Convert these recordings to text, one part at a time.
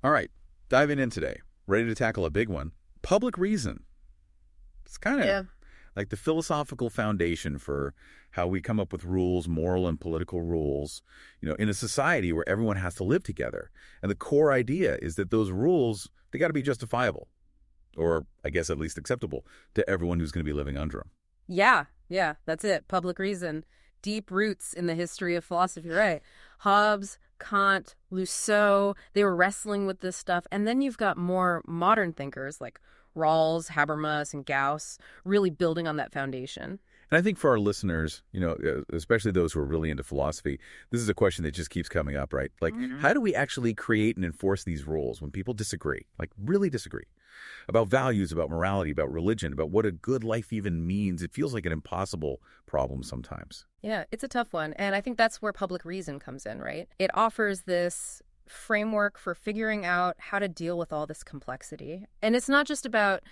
All right, diving in today. Ready to tackle a big one. Public reason. It's kind of like the philosophical foundation for how we come up with rules, moral and political rules, in a society where everyone has to live together. And the core idea is that those rules, they got to be justifiable, or I guess at least acceptable to everyone who's going to be living under them. Yeah, that's it. Public reason. Deep roots in the history of philosophy, right? Hobbes, Kant, Rousseau, they were wrestling with this stuff. And then you've got more modern thinkers like Rawls, Habermas, and Gauss really building on that foundation. And I think for our listeners, especially those who are really into philosophy, this is a question that just keeps coming up, right? Like, how do we actually create and enforce these rules when people disagree, like really disagree, about values, about morality, about religion, about what a good life even means? It feels like an impossible problem sometimes. Yeah, it's a tough one. And I think that's where public reason comes in, right? It offers this framework for figuring out how to deal with all this complexity. And it's not just about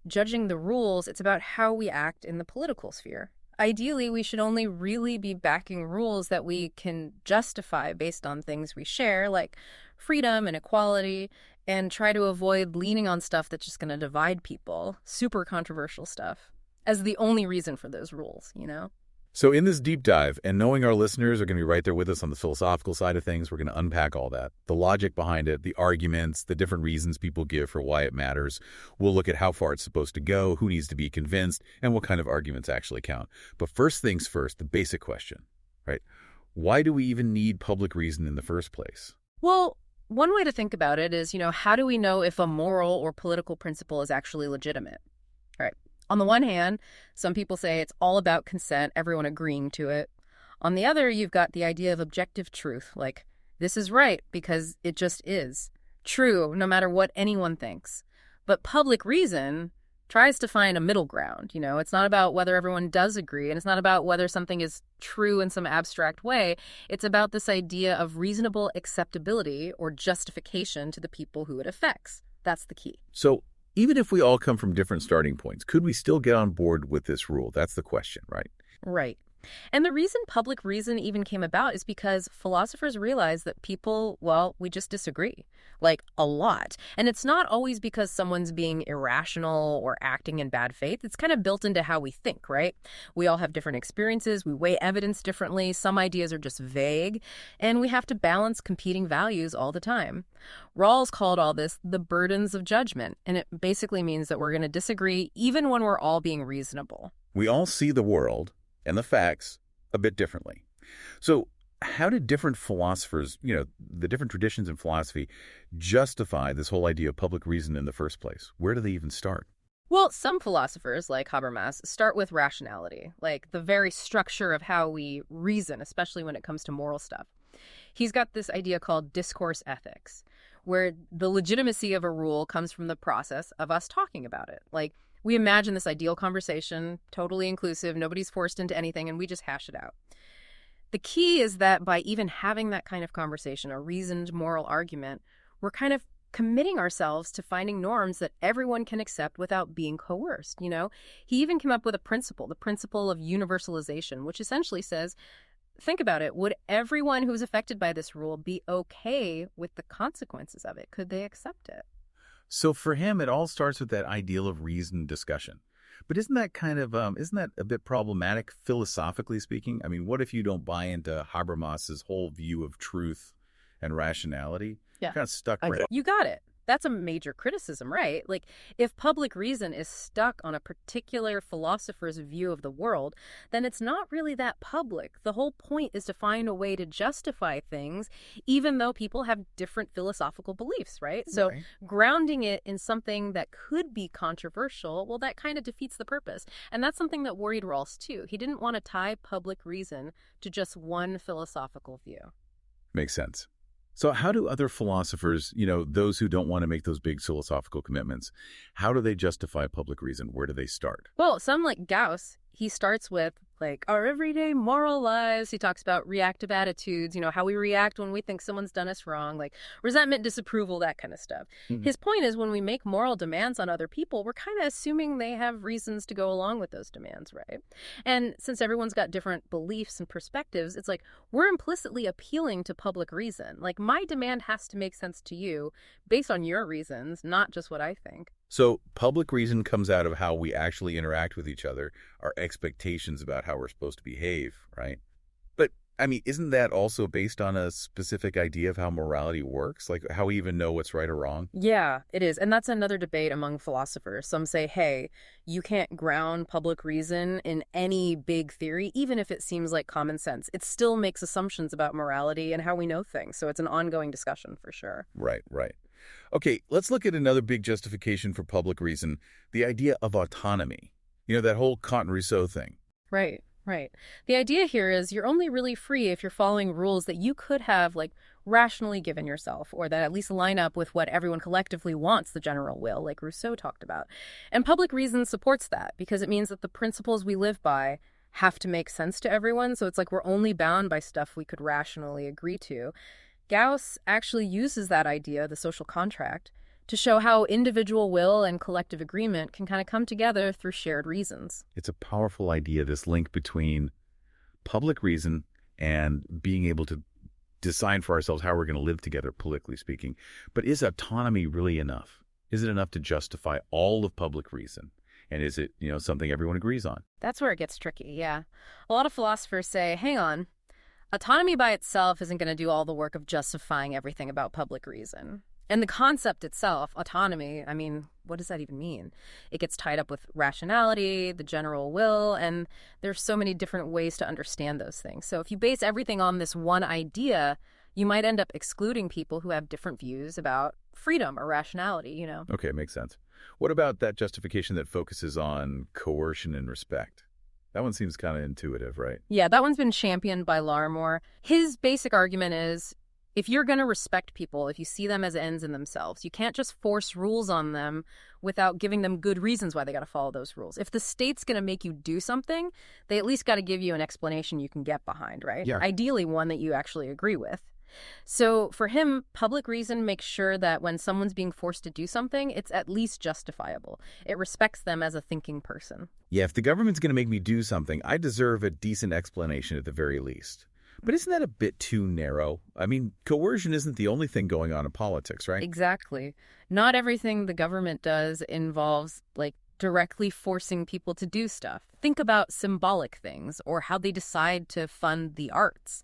judging the rules, it's about how we act in the political sphere. Ideally, we should only really be backing rules that we can justify based on things we share, like freedom and equality, and try to avoid leaning on stuff that's just going to divide people, super controversial stuff, as the only reason for those rules, So in this deep dive, and knowing our listeners are going to be right there with us on the philosophical side of things, we're going to unpack all that. The logic behind it, the arguments, the different reasons people give for why it matters. We'll look at how far it's supposed to go, who needs to be convinced, and what kind of arguments actually count. But first things first, the basic question, right? Why do we even need public reason in the first place? Well, one way to think about it is, how do we know if a moral or political principle is actually legitimate? All right. On the one hand, some people say it's all about consent, everyone agreeing to it. On the other, you've got the idea of objective truth, like this is right because it just is. True, no matter what anyone thinks. But public reason tries to find a middle ground. It's not about whether everyone does agree, and it's not about whether something is true in some abstract way. It's about this idea of reasonable acceptability or justification to the people who it affects. That's the key. So even if we all come from different starting points, could we still get on board with this rule? That's the question, right? Right. And the reason public reason even came about is because philosophers realized that people, we just disagree, like a lot. And it's not always because someone's being irrational or acting in bad faith. It's kind of built into how we think, right? We all have different experiences. We weigh evidence differently. Some ideas are just vague. And we have to balance competing values all the time. Rawls called all this the burdens of judgment. And it basically means that we're going to disagree even when we're all being reasonable. We all see the world and the facts a bit differently. So how did different philosophers, the different traditions in philosophy, justify this whole idea of public reason in the first place? Where do they even start? Well, some philosophers, like Habermas, start with rationality, like the very structure of how we reason, especially when it comes to moral stuff. He's got this idea called discourse ethics, where the legitimacy of a rule comes from the process of us talking about it. Like, we imagine this ideal conversation, totally inclusive, nobody's forced into anything, and we just hash it out. The key is that by even having that kind of conversation, a reasoned moral argument, we're kind of committing ourselves to finding norms that everyone can accept without being coerced, He even came up with a principle, the principle of universalization, which essentially says, think about it, would everyone who's affected by this rule be okay with the consequences of it? Could they accept it? So for him, it all starts with that ideal of reasoned discussion. But isn't that a bit problematic, philosophically speaking? I mean, what if you don't buy into Habermas's whole view of truth and rationality? Yeah. You're kind of stuck right. You got it. That's a major criticism, right? Like, if public reason is stuck on a particular philosopher's view of the world, then it's not really that public. The whole point is to find a way to justify things, even though people have different philosophical beliefs, right? So grounding it in something that could be controversial, well, that kind of defeats the purpose. And that's something that worried Rawls, too. He didn't want to tie public reason to just one philosophical view. Makes sense. So how do other philosophers, those who don't want to make those big philosophical commitments, how do they justify public reason? Where do they start? Well, some like Gauss, He starts with, like, our everyday moral lives. He talks about reactive attitudes, how we react when we think someone's done us wrong, like resentment, disapproval, that kind of stuff. Mhm. His point is when we make moral demands on other people, we're kind of assuming they have reasons to go along with those demands, right? And since everyone's got different beliefs and perspectives, it's like we're implicitly appealing to public reason. Like, my demand has to make sense to you based on your reasons, not just what I think. So public reason comes out of how we actually interact with each other, our expectations about how we're supposed to behave, right? But, I mean, isn't that also based on a specific idea of how morality works? Like how we even know what's right or wrong? Yeah, it is. And that's another debate among philosophers. Some say, hey, you can't ground public reason in any big theory, even if it seems like common sense. It still makes assumptions about morality and how we know things. So it's an ongoing discussion for sure. Right, right. Okay, let's look at another big justification for public reason, the idea of autonomy. That whole Kant and Rousseau thing. Right, right. The idea here is you're only really free if you're following rules that you could have, like, rationally given yourself, or that at least line up with what everyone collectively wants, the general will, like Rousseau talked about. And public reason supports that because it means that the principles we live by have to make sense to everyone. So it's like we're only bound by stuff we could rationally agree to. Gauss actually uses that idea, the social contract, to show how individual will and collective agreement can kind of come together through shared reasons. It's a powerful idea, this link between public reason and being able to decide for ourselves how we're going to live together, politically speaking. But is autonomy really enough? Is it enough to justify all of public reason? And is it, something everyone agrees on? That's where it gets tricky, yeah. A lot of philosophers say, hang on, autonomy by itself isn't going to do all the work of justifying everything about public reason. And the concept itself, autonomy, I mean, what does that even mean? It gets tied up with rationality, the general will, and there's so many different ways to understand those things. So if you base everything on this one idea, you might end up excluding people who have different views about freedom or rationality. Okay, makes sense. What about that justification that focuses on coercion and respect? That one seems kind of intuitive, right? Yeah, that one's been championed by Larmor. His basic argument is, if you're going to respect people, if you see them as ends in themselves, you can't just force rules on them without giving them good reasons why they got to follow those rules. If the state's going to make you do something, they at least got to give you an explanation you can get behind, right? Yeah. Ideally, one that you actually agree with. So for him, public reason makes sure that when someone's being forced to do something, it's at least justifiable. It respects them as a thinking person. Yeah, if the government's going to make me do something, I deserve a decent explanation at the very least. But isn't that a bit too narrow? I mean, coercion isn't the only thing going on in politics, right? Exactly. Not everything the government does involves, like, directly forcing people to do stuff. Think about symbolic things or how they decide to fund the arts.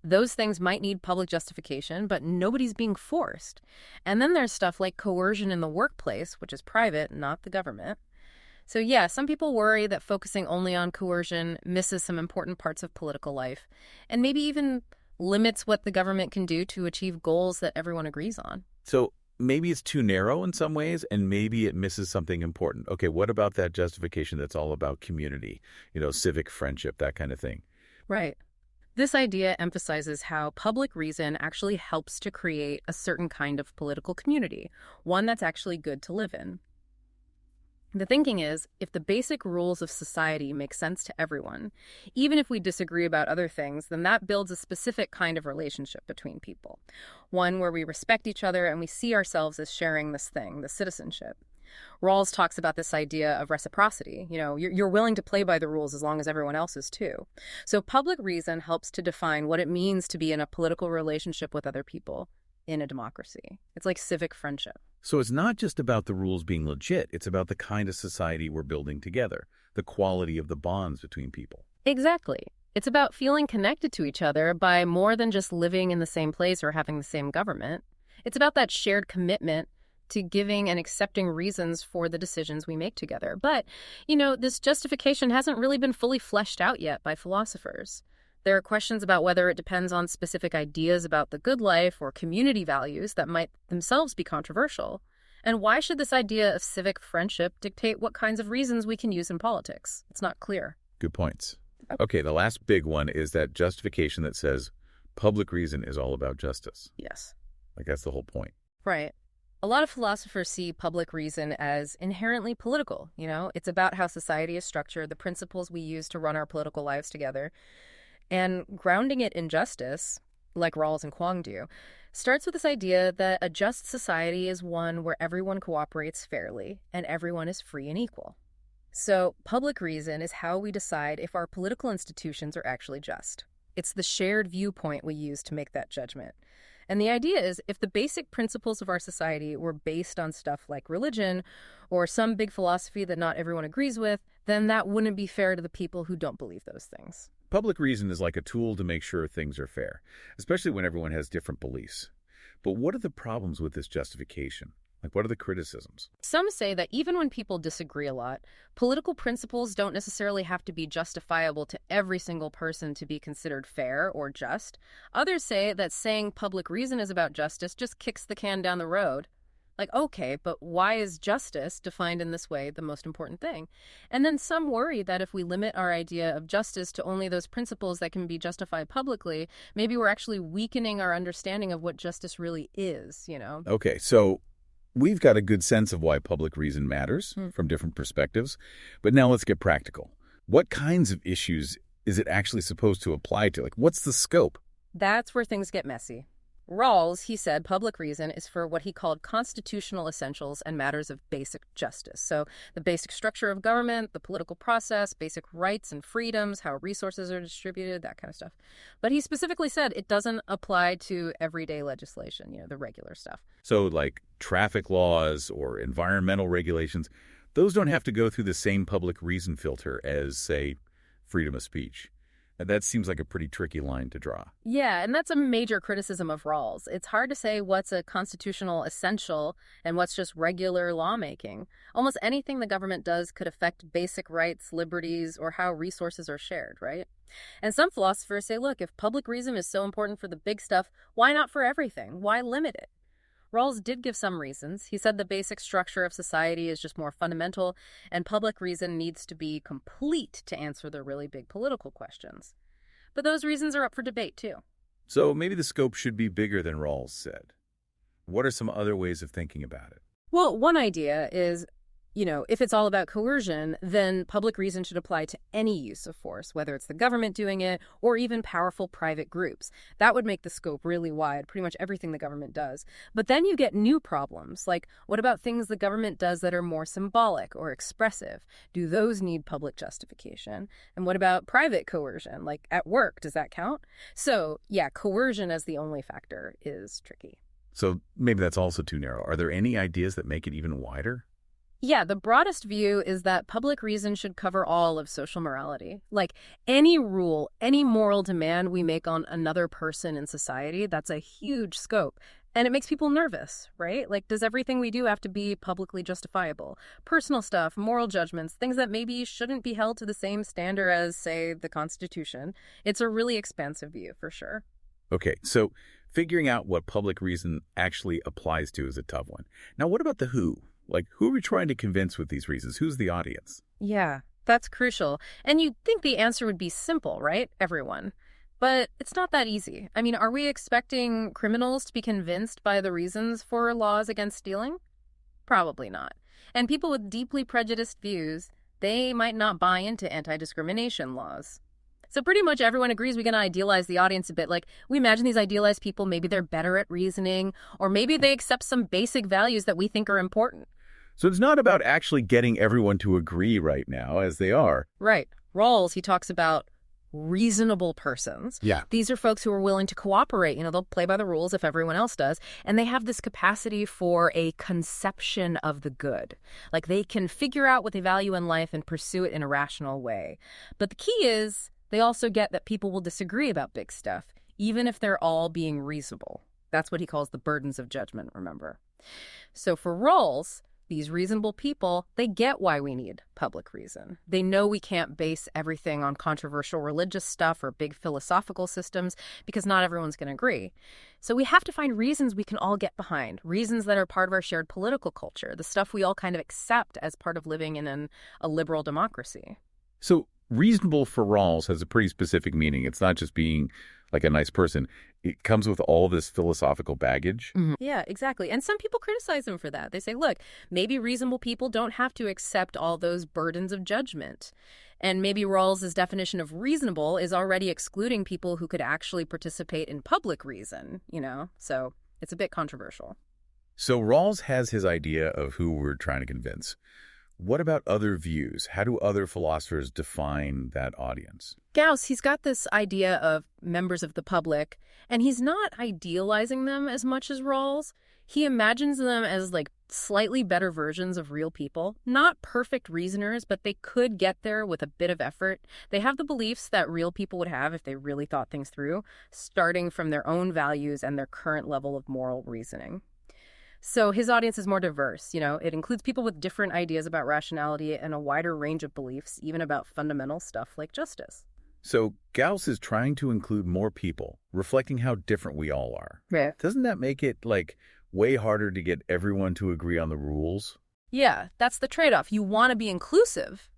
Those things might need public justification, but nobody's being forced. And then there's stuff like coercion in the workplace, which is private, not the government. So yeah, some people worry that focusing only on coercion misses some important parts of political life, and maybe even limits what the government can do to achieve goals that everyone agrees on. So maybe it's too narrow in some ways, and maybe it misses something important. Okay, what about that justification that's all about community, civic friendship, that kind of thing? Right. This idea emphasizes how public reason actually helps to create a certain kind of political community, one that's actually good to live in. The thinking is, if the basic rules of society make sense to everyone, even if we disagree about other things, then that builds a specific kind of relationship between people, one where we respect each other and we see ourselves as sharing this thing, the citizenship. Rawls talks about this idea of reciprocity. You're willing to play by the rules as long as everyone else is too. So public reason helps to define what it means to be in a political relationship with other people in a democracy. It's like civic friendship. So it's not just about the rules being legit. It's about the kind of society we're building together, the quality of the bonds between people. Exactly. It's about feeling connected to each other by more than just living in the same place or having the same government. It's about that shared commitment to giving and accepting reasons for the decisions we make together. But, this justification hasn't really been fully fleshed out yet by philosophers. There are questions about whether it depends on specific ideas about the good life or community values that might themselves be controversial. And why should this idea of civic friendship dictate what kinds of reasons we can use in politics? It's not clear. Good points. Okay, the last big one is that justification that says public reason is all about justice. Yes. Like that's the whole point. Right. A lot of philosophers see public reason as inherently political, you know? It's about how society is structured, the principles we use to run our political lives together. And grounding it in justice, like Rawls and Kwong do, starts with this idea that a just society is one where everyone cooperates fairly and everyone is free and equal. So, public reason is how we decide if our political institutions are actually just. It's the shared viewpoint we use to make that judgment. And the idea is if the basic principles of our society were based on stuff like religion or some big philosophy that not everyone agrees with, then that wouldn't be fair to the people who don't believe those things. Public reason is like a tool to make sure things are fair, especially when everyone has different beliefs. But what are the problems with this justification? Like, what are the criticisms? Some say that even when people disagree a lot, political principles don't necessarily have to be justifiable to every single person to be considered fair or just. Others say that saying public reason is about justice just kicks the can down the road. Like, okay, but why is justice, defined in this way, the most important thing? And then some worry that if we limit our idea of justice to only those principles that can be justified publicly, maybe we're actually weakening our understanding of what justice really is, you know? Okay, so we've got a good sense of why public reason matters from different perspectives. But now let's get practical. What kinds of issues is it actually supposed to apply to? Like, what's the scope? That's where things get messy. Rawls, he said, public reason is for what he called constitutional essentials and matters of basic justice. So the basic structure of government, the political process, basic rights and freedoms, how resources are distributed, that kind of stuff. But he specifically said it doesn't apply to everyday legislation, you know, the regular stuff. So like traffic laws or environmental regulations, those don't have to go through the same public reason filter as, say, freedom of speech. That seems like a pretty tricky line to draw. Yeah, and that's a major criticism of Rawls. It's hard to say what's a constitutional essential and what's just regular lawmaking. Almost anything the government does could affect basic rights, liberties, or how resources are shared, right? And some philosophers say, look, if public reason is so important for the big stuff, why not for everything? Why limit it? Rawls did give some reasons. He said the basic structure of society is just more fundamental, and public reason needs to be complete to answer the really big political questions. But those reasons are up for debate, too. So maybe the scope should be bigger than Rawls said. What are some other ways of thinking about it? Well, one idea is, you know, if it's all about coercion, then public reason should apply to any use of force, whether it's the government doing it or even powerful private groups. That would make the scope really wide, pretty much everything the government does. But then you get new problems, like what about things the government does that are more symbolic or expressive? Do those need public justification? And what about private coercion, like at work? Does that count? So, yeah, coercion as the only factor is tricky. So maybe that's also too narrow. Are there any ideas that make it even wider? Yeah, the broadest view is that public reason should cover all of social morality. Like any rule, any moral demand we make on another person in society, that's a huge scope. And it makes people nervous, right? Like, does everything we do have to be publicly justifiable? Personal stuff, moral judgments, things that maybe shouldn't be held to the same standard as, say, the Constitution. It's a really expansive view, for sure. Okay, so figuring out what public reason actually applies to is a tough one. Now, what about the who? Like, who are we trying to convince with these reasons? Who's the audience? Yeah, that's crucial. And you'd think the answer would be simple, right? Everyone. But it's not that easy. I mean, are we expecting criminals to be convinced by the reasons for laws against stealing? Probably not. And people with deeply prejudiced views, they might not buy into anti-discrimination laws. So pretty much everyone agrees we can idealize the audience a bit. Like, we imagine these idealized people, maybe they're better at reasoning, or maybe they accept some basic values that we think are important. So it's not about actually getting everyone to agree right now, as they are. Right. Rawls, he talks about reasonable persons. Yeah. These are folks who are willing to cooperate. You know, they'll play by the rules if everyone else does. And they have this capacity for a conception of the good. Like, they can figure out what they value in life and pursue it in a rational way. But the key is, they also get that people will disagree about big stuff, even if they're all being reasonable. That's what he calls the burdens of judgment, remember? So for Rawls, these reasonable people, they get why we need public reason. They know we can't base everything on controversial religious stuff or big philosophical systems because not everyone's going to agree. So we have to find reasons we can all get behind, reasons that are part of our shared political culture, the stuff we all kind of accept as part of living in a liberal democracy. So reasonable for Rawls has a pretty specific meaning. It's not just being like a nice person, it comes with all this philosophical baggage. Mm-hmm. Yeah, exactly. And some people criticize him for that. They say, look, maybe reasonable people don't have to accept all those burdens of judgment. And maybe Rawls's definition of reasonable is already excluding people who could actually participate in public reason, So it's a bit controversial. So Rawls has his idea of who we're trying to convince. What about other views? How do other philosophers define that audience? Gauss, he's got this idea of members of the public, and he's not idealizing them as much as Rawls. He imagines them as like slightly better versions of real people, not perfect reasoners, but they could get there with a bit of effort. They have the beliefs that real people would have if they really thought things through, starting from their own values and their current level of moral reasoning. So his audience is more diverse. It includes people with different ideas about rationality and a wider range of beliefs, even about fundamental stuff like justice. So Gauss is trying to include more people, reflecting how different we all are. Right. Doesn't that make it, way harder to get everyone to agree on the rules? Yeah, that's the trade-off. You want to be inclusive,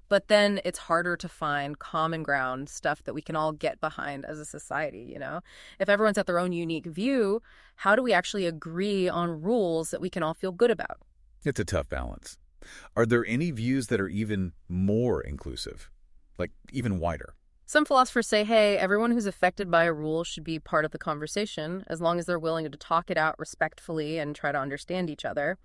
but then it's harder to find common ground, stuff that we can all get behind as a society, If everyone's at their own unique view, how do we actually agree on rules that we can all feel good about? It's a tough balance. Are there any views that are even more inclusive? Even wider? Some philosophers say, hey, everyone who's affected by a rule should be part of the conversation, as long as they're willing to talk it out respectfully and try to understand each other.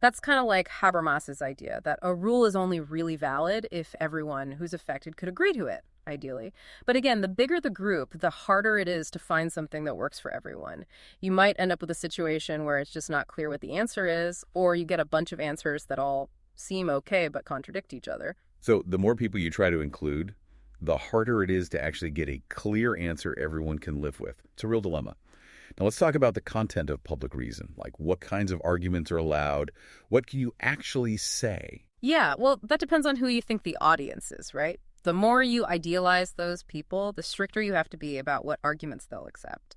That's kind of like Habermas's idea that a rule is only really valid if everyone who's affected could agree to it, ideally. But again, the bigger the group, the harder it is to find something that works for everyone. You might end up with a situation where it's just not clear what the answer is, or you get a bunch of answers that all seem okay but contradict each other. So the more people you try to include, the harder it is to actually get a clear answer everyone can live with. It's a real dilemma. Now let's talk about the content of public reason, like what kinds of arguments are allowed, what can you actually say? Yeah, well, that depends on who you think the audience is, right? The more you idealize those people, the stricter you have to be about what arguments they'll accept.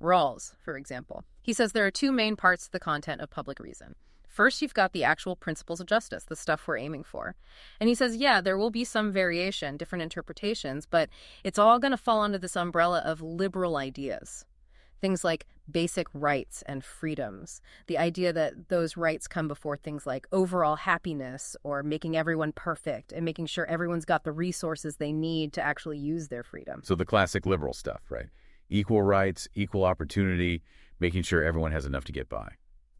Rawls, for example, he says there are two main parts to the content of public reason. First, you've got the actual principles of justice, the stuff we're aiming for. And he says, yeah, there will be some variation, different interpretations, but it's all going to fall under this umbrella of liberal ideas. Things like basic rights and freedoms, the idea that those rights come before things like overall happiness or making everyone perfect and making sure everyone's got the resources they need to actually use their freedom. So the classic liberal stuff, right? Equal rights, equal opportunity, making sure everyone has enough to get by.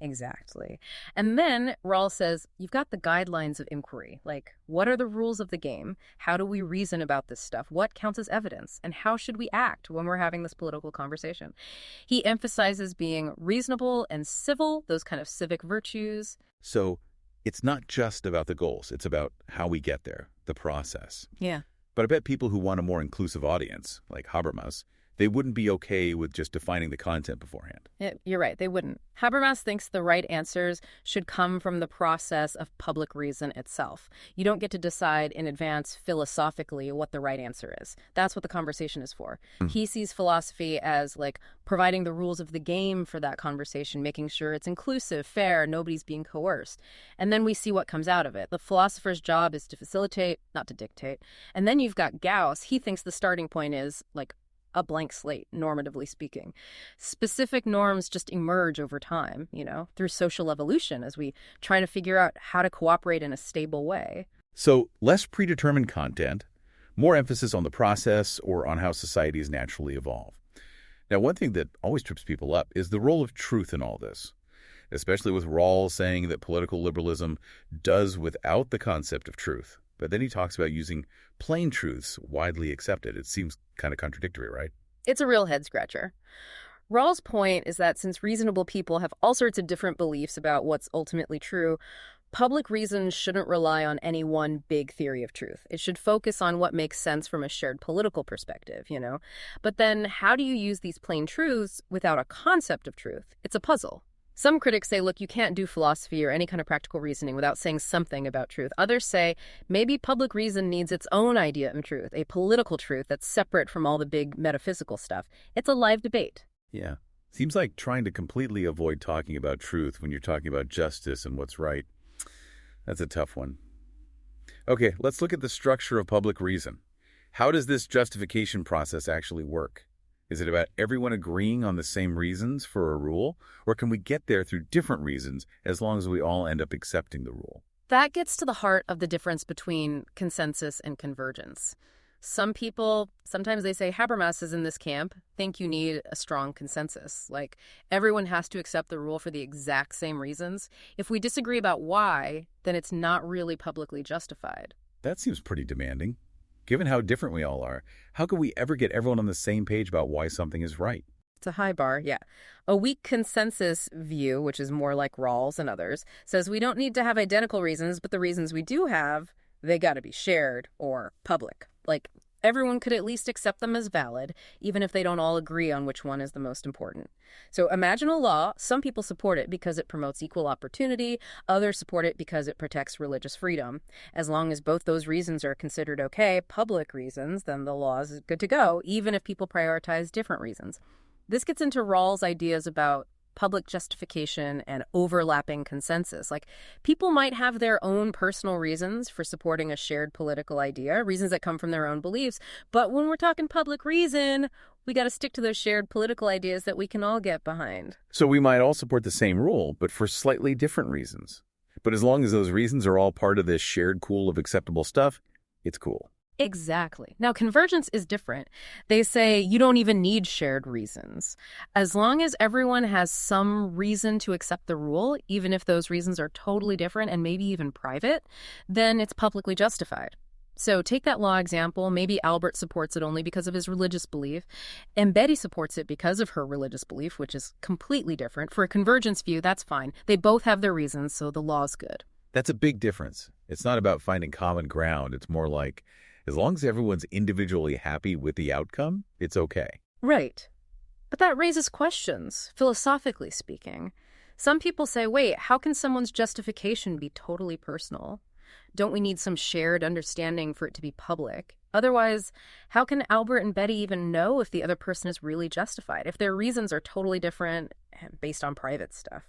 Exactly. And then Rawls says, you've got the guidelines of inquiry. Like, what are the rules of the game? How do we reason about this stuff? What counts as evidence? And how should we act when we're having this political conversation? He emphasizes being reasonable and civil, those kind of civic virtues. So it's not just about the goals. It's about how we get there, the process. Yeah. But I bet people who want a more inclusive audience, like Habermas, they wouldn't be okay with just defining the content beforehand. Yeah, you're right, they wouldn't. Habermas thinks the right answers should come from the process of public reason itself. You don't get to decide in advance philosophically what the right answer is. That's what the conversation is for. He sees philosophy as like providing the rules of the game for that conversation, making sure it's inclusive, fair, nobody's being coerced. And then we see what comes out of it. The philosopher's job is to facilitate, not to dictate. And then you've got Gauss. He thinks the starting point is like a blank slate, normatively speaking. Specific norms just emerge over time, through social evolution as we try to figure out how to cooperate in a stable way. So less predetermined content, more emphasis on the process or on how societies naturally evolve. Now, one thing that always trips people up is the role of truth in all this, especially with Rawls saying that political liberalism does without the concept of truth. But then he talks about using plain truths widely accepted. It seems kind of contradictory, right? It's a real head-scratcher. Rawls' point is that since reasonable people have all sorts of different beliefs about what's ultimately true, public reason shouldn't rely on any one big theory of truth. It should focus on what makes sense from a shared political perspective, But then how do you use these plain truths without a concept of truth? It's a puzzle. Some critics say, look, you can't do philosophy or any kind of practical reasoning without saying something about truth. Others say maybe public reason needs its own idea of truth, a political truth that's separate from all the big metaphysical stuff. It's a live debate. Yeah. Seems like trying to completely avoid talking about truth when you're talking about justice and what's right. That's a tough one. Okay, let's look at the structure of public reason. How does this justification process actually work? Is it about everyone agreeing on the same reasons for a rule, or can we get there through different reasons as long as we all end up accepting the rule? That gets to the heart of the difference between consensus and convergence. Some people, sometimes they say Habermas is in this camp, think you need a strong consensus. Like, everyone has to accept the rule for the exact same reasons. If we disagree about why, then it's not really publicly justified. That seems pretty demanding. Given how different we all are, how could we ever get everyone on the same page about why something is right? It's a high bar, yeah. A weak consensus view, which is more like Rawls and others, says we don't need to have identical reasons, but the reasons we do have, they got to be shared or public. Like, everyone could at least accept them as valid, even if they don't all agree on which one is the most important. So imagine a law. Some people support it because it promotes equal opportunity. Others support it because it protects religious freedom. As long as both those reasons are considered okay, public reasons, then the law is good to go, even if people prioritize different reasons. This gets into Rawls' ideas about public justification and overlapping consensus. Like, people might have their own personal reasons for supporting a shared political idea, reasons that come from their own beliefs. But when we're talking public reason, we got to stick to those shared political ideas that we can all get behind. So we might all support the same rule, but for slightly different reasons. But as long as those reasons are all part of this shared pool of acceptable stuff, it's cool. Exactly. Now, convergence is different. They say you don't even need shared reasons. As long as everyone has some reason to accept the rule, even if those reasons are totally different and maybe even private, then it's publicly justified. So take that law example. Maybe Albert supports it only because of his religious belief, and Betty supports it because of her religious belief, which is completely different. For a convergence view, that's fine. They both have their reasons, so the law's good. That's a big difference. It's not about finding common ground. It's more like, as long as everyone's individually happy with the outcome, it's okay. Right. But that raises questions, philosophically speaking. Some people say, wait, how can someone's justification be totally personal? Don't we need some shared understanding for it to be public? Otherwise, how can Albert and Betty even know if the other person is really justified, if their reasons are totally different based on private stuff?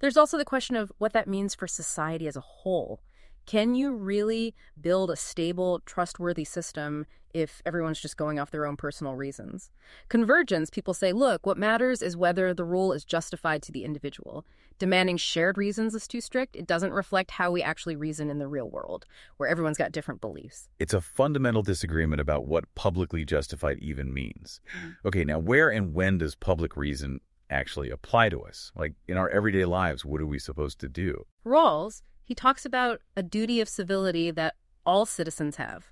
There's also the question of what that means for society as a whole. Can you really build a stable, trustworthy system if everyone's just going off their own personal reasons? Convergence, people say, look, what matters is whether the rule is justified to the individual. Demanding shared reasons is too strict. It doesn't reflect how we actually reason in the real world, where everyone's got different beliefs. It's a fundamental disagreement about what publicly justified even means. Okay, now where and when does public reason actually apply to us? Like, in our everyday lives, what are we supposed to do? Rawls, he talks about a duty of civility that all citizens have.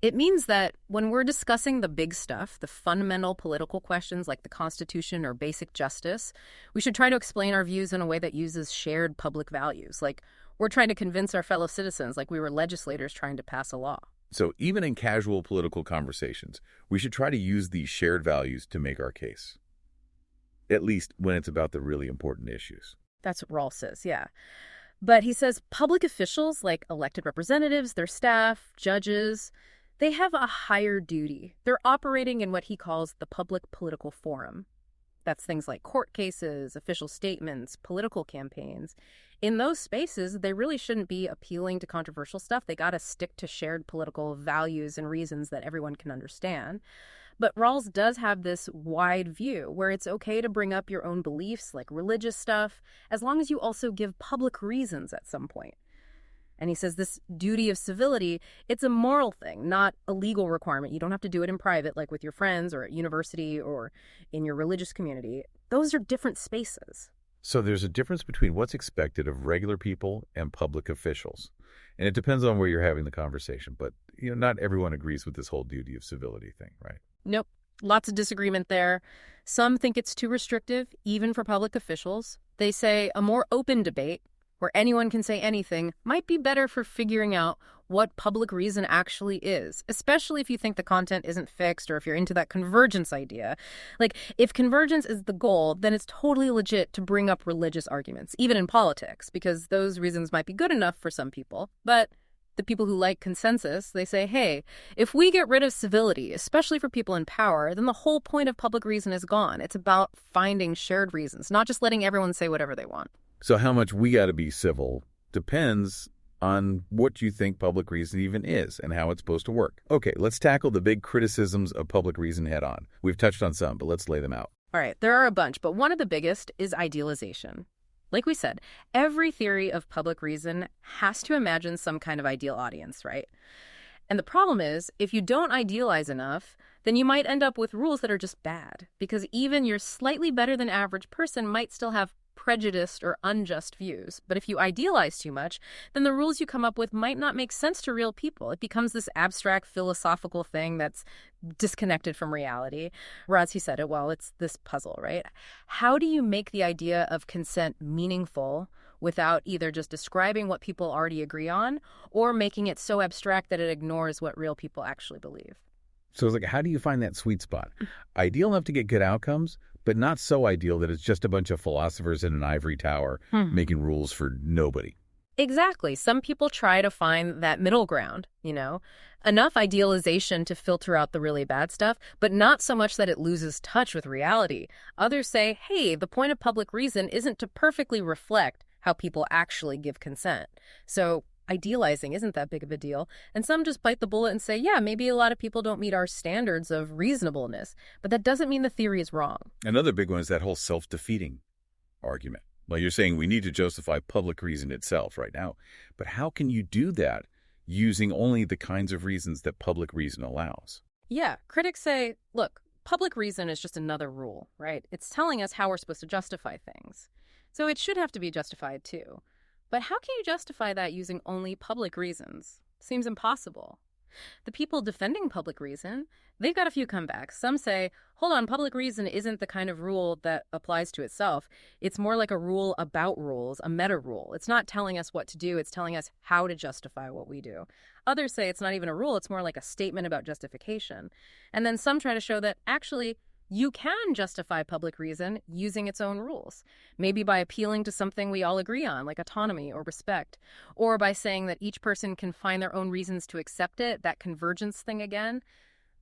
It means that when we're discussing the big stuff, the fundamental political questions like the Constitution or basic justice, we should try to explain our views in a way that uses shared public values. Like, we're trying to convince our fellow citizens, like we were legislators trying to pass a law. So even in casual political conversations, we should try to use these shared values to make our case. At least when it's about the really important issues. That's what Rawls says, yeah. But he says public officials, like elected representatives, their staff, judges, they have a higher duty. They're operating in what he calls the public political forum. That's things like court cases, official statements, political campaigns. In those spaces, they really shouldn't be appealing to controversial stuff. They got to stick to shared political values and reasons that everyone can understand. But Rawls does have this wide view where it's okay to bring up your own beliefs, like religious stuff, as long as you also give public reasons at some point. And he says this duty of civility, it's a moral thing, not a legal requirement. You don't have to do it in private, like with your friends or at university or in your religious community. Those are different spaces. So there's a difference between what's expected of regular people and public officials. And it depends on where you're having the conversation. But, not everyone agrees with this whole duty of civility thing, right? Nope. Lots of disagreement there. Some think it's too restrictive, even for public officials. They say a more open debate, where anyone can say anything, might be better for figuring out what public reason actually is, especially if you think the content isn't fixed or if you're into that convergence idea. Like, if convergence is the goal, then it's totally legit to bring up religious arguments, even in politics, because those reasons might be good enough for some people. But the people who like consensus, they say, hey, if we get rid of civility, especially for people in power, then the whole point of public reason is gone. It's about finding shared reasons, not just letting everyone say whatever they want. So how much we got to be civil depends on what you think public reason even is and how it's supposed to work. Okay, let's tackle the big criticisms of public reason head on. We've touched on some, but let's lay them out. All right, there are a bunch, but one of the biggest is idealization. Like we said, every theory of public reason has to imagine some kind of ideal audience, right? And the problem is, if you don't idealize enough, then you might end up with rules that are just bad, because even your slightly better than average person might still have prejudiced or unjust views. But if you idealize too much, then the rules you come up with might not make sense to real people. It becomes this abstract philosophical thing that's disconnected from reality. Or as he said it, well, it's this puzzle, right? How do you make the idea of consent meaningful without either just describing what people already agree on or making it so abstract that it ignores what real people actually believe? So it's like, how do you find that sweet spot? Ideal enough to get good outcomes, but not so ideal that it's just a bunch of philosophers in an ivory tower making rules for nobody. Exactly. Some people try to find that middle ground, enough idealization to filter out the really bad stuff, but not so much that it loses touch with reality. Others say, hey, the point of public reason isn't to perfectly reflect how people actually give consent. So idealizing isn't that big of a deal. And some just bite the bullet and say, yeah, maybe a lot of people don't meet our standards of reasonableness, but that doesn't mean the theory is wrong. Another big one is that whole self-defeating argument. Well, you're saying we need to justify public reason itself right now, but how can you do that using only the kinds of reasons that public reason allows? Yeah, critics say, look, public reason is just another rule, right? It's telling us how we're supposed to justify things. So it should have to be justified too. But how can you justify that using only public reasons? Seems impossible. The people defending public reason, they've got a few comebacks. Some say, hold on, public reason isn't the kind of rule that applies to itself. It's more like a rule about rules, a meta rule. It's not telling us what to do. It's telling us how to justify what we do. Others say it's not even a rule. It's more like a statement about justification. And then some try to show that actually you can justify public reason using its own rules, maybe by appealing to something we all agree on, like autonomy or respect, or by saying that each person can find their own reasons to accept it, that convergence thing again.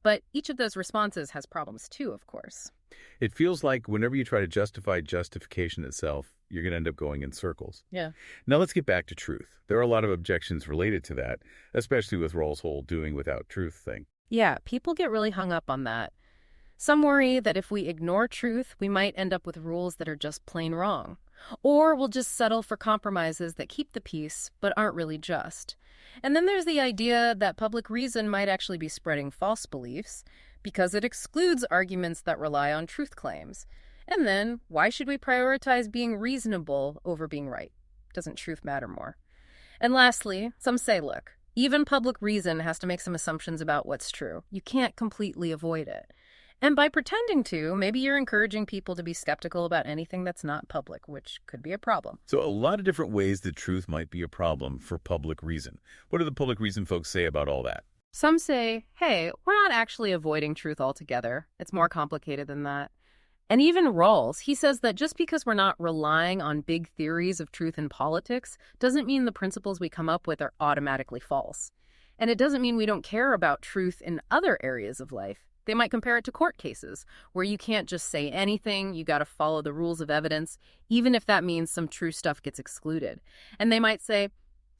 But each of those responses has problems too, of course. It feels like whenever you try to justify justification itself, you're going to end up going in circles. Yeah. Now let's get back to truth. There are a lot of objections related to that, especially with Rawls' whole doing without truth thing. Yeah, people get really hung up on that. Some worry that if we ignore truth, we might end up with rules that are just plain wrong. Or we'll just settle for compromises that keep the peace but aren't really just. And then there's the idea that public reason might actually be spreading false beliefs because it excludes arguments that rely on truth claims. And then, why should we prioritize being reasonable over being right? Doesn't truth matter more? And lastly, some say, look, even public reason has to make some assumptions about what's true. You can't completely avoid it. And by pretending to, maybe you're encouraging people to be skeptical about anything that's not public, which could be a problem. So a lot of different ways that truth might be a problem for public reason. What do the public reason folks say about all that? Some say, hey, we're not actually avoiding truth altogether. It's more complicated than that. And even Rawls, he says that just because we're not relying on big theories of truth in politics doesn't mean the principles we come up with are automatically false. And it doesn't mean we don't care about truth in other areas of life. They might compare it to court cases, where you can't just say anything, you got to follow the rules of evidence, even if that means some true stuff gets excluded. And they might say,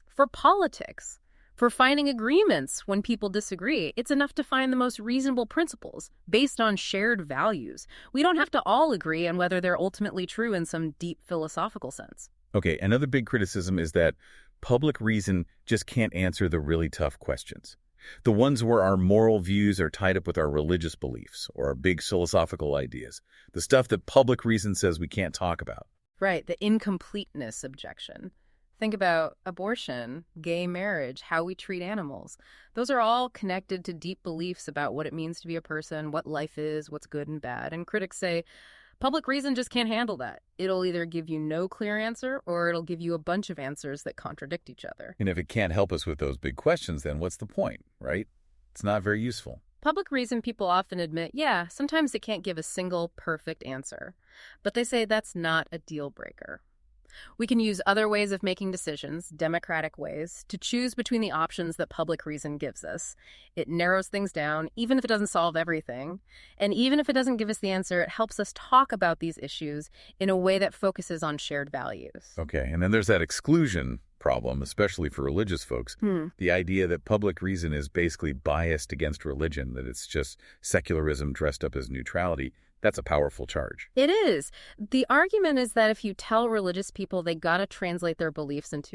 for politics, for finding agreements when people disagree, it's enough to find the most reasonable principles based on shared values. We don't have to all agree on whether they're ultimately true in some deep philosophical sense. Okay, another big criticism is that public reason just can't answer the really tough questions. The ones where our moral views are tied up with our religious beliefs or our big philosophical ideas. The stuff that public reason says we can't talk about. Right, the incompleteness objection. Think about abortion, gay marriage, how we treat animals. Those are all connected to deep beliefs about what it means to be a person, what life is, what's good and bad. And critics say, public reason just can't handle that. It'll either give you no clear answer or it'll give you a bunch of answers that contradict each other. And if it can't help us with those big questions, then what's the point, right? It's not very useful. Public reason, people often admit, yeah, sometimes it can't give a single perfect answer. But they say that's not a deal breaker. We can use other ways of making decisions, democratic ways, to choose between the options that public reason gives us. It narrows things down, even if it doesn't solve everything. And even if it doesn't give us the answer, it helps us talk about these issues in a way that focuses on shared values. Okay, and then there's that exclusion problem, especially for religious folks. The idea that public reason is basically biased against religion, that it's just secularism dressed up as neutrality. That's a powerful charge. It is. The argument is that if you tell religious people they gotta translate their beliefs into